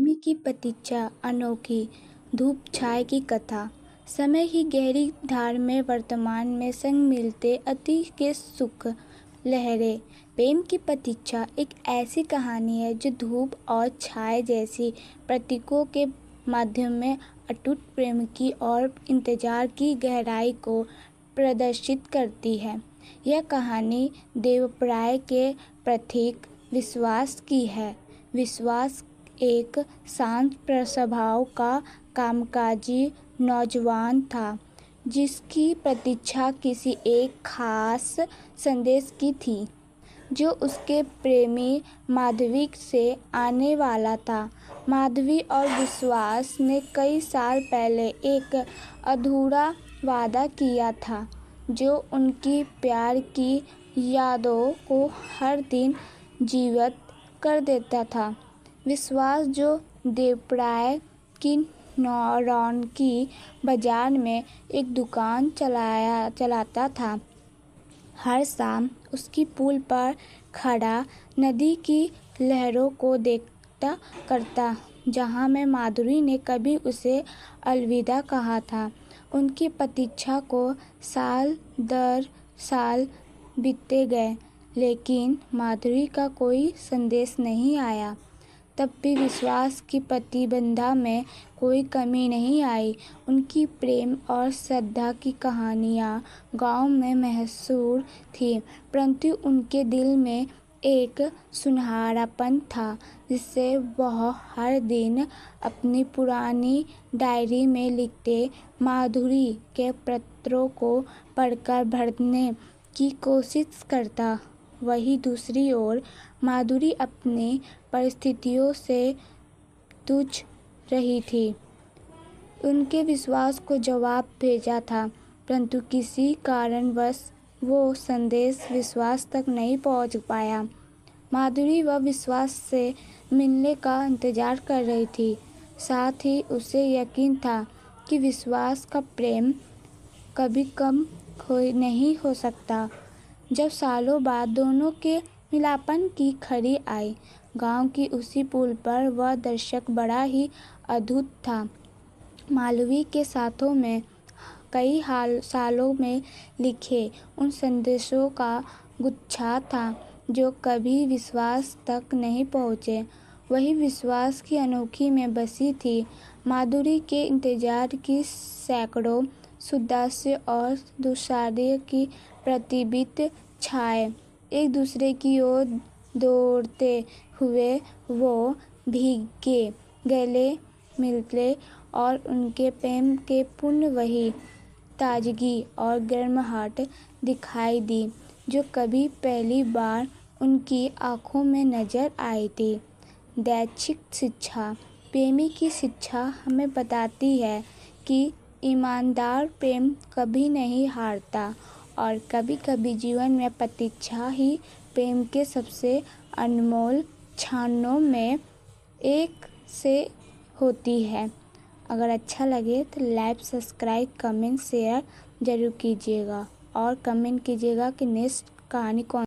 प्रेमी की प्रतीक्षा अनोखी धूप छाए की कथा। समय ही गहरी धार में वर्तमान में संग मिलते अतीत के सुख लहरें। प्रेम की प्रतीक्षा एक ऐसी कहानी है जो धूप और छाए जैसी प्रतीकों के माध्यम में अटूट प्रेम की और इंतजार की गहराई को प्रदर्शित करती है। यह कहानी देवप्राय के प्रतीक विश्वास की है। विश्वास एक शांत स्वभाव का कामकाजी नौजवान था, जिसकी प्रतीक्षा किसी एक खास संदेश की थी, जो उसके प्रेमी माधवी से आने वाला था। माधवी और विश्वास ने कई साल पहले एक अधूरा वादा किया था, जो उनकी प्यार की यादों को हर दिन जीवित कर देता था। विश्वास, जो देवप्राय की रौनकी बाजार में एक दुकान चलाता था, हर शाम उसकी पुल पर खड़ा नदी की लहरों को देखता करता, जहाँ में माधुरी ने कभी उसे अलविदा कहा था। उनकी प्रतीक्षा को साल दर साल बीतते गए, लेकिन माधुरी का कोई संदेश नहीं आया। तब भी विश्वास की प्रतिबद्धता में कोई कमी नहीं आई। उनकी प्रेम और श्रद्धा की कहानियाँ गांव में मशहूर थीं, परंतु उनके दिल में एक सुनहरापन था, जिसे वह हर दिन अपनी पुरानी डायरी में लिखते माधुरी के पत्रों को पढ़कर भरने की कोशिश करता। वहीं दूसरी ओर माधुरी अपनी परिस्थितियों से जूझ रही थी। उनके विश्वास को जवाब भेजा था, परंतु किसी कारणवश वो संदेश विश्वास तक नहीं पहुंच पाया। माधुरी व विश्वास से मिलने का इंतजार कर रही थी। साथ ही उसे यकीन था कि विश्वास का प्रेम कभी कम नहीं हो सकता। जब सालों बाद दोनों के मिलापन की घड़ी आई, गांव की उसी पुल पर वह दृश्य बड़ा ही अद्भुत था। मालवी के साथों में कई सालों में लिखे उन संदेशों का गुच्छा था, जो कभी विश्वास तक नहीं पहुँचे। वही विश्वास की अनोखी में बसी थी। माधुरी के इंतजार की सैकड़ों उदासी और दुश्वारी की प्रतिबिंबित छाए एक दूसरे की ओर दौड़ते हुए वो भीगे गले मिलते, और उनके प्रेम के पुण्य वही ताजगी और गर्माहट दिखाई दी, जो कभी पहली बार उनकी आंखों में नजर आई थी। दैक्षिक शिक्षा। प्रेमी की शिक्षा हमें बताती है कि ईमानदार प्रेम कभी नहीं हारता, और कभी कभी जीवन में प्रतीक्षा ही प्रेम के सबसे अनमोल क्षणों में एक से होती है। अगर अच्छा लगे तो लाइक, सब्सक्राइब, कमेंट, शेयर जरूर कीजिएगा, और कमेंट कीजिएगा कि नेक्स्ट कहानी कौन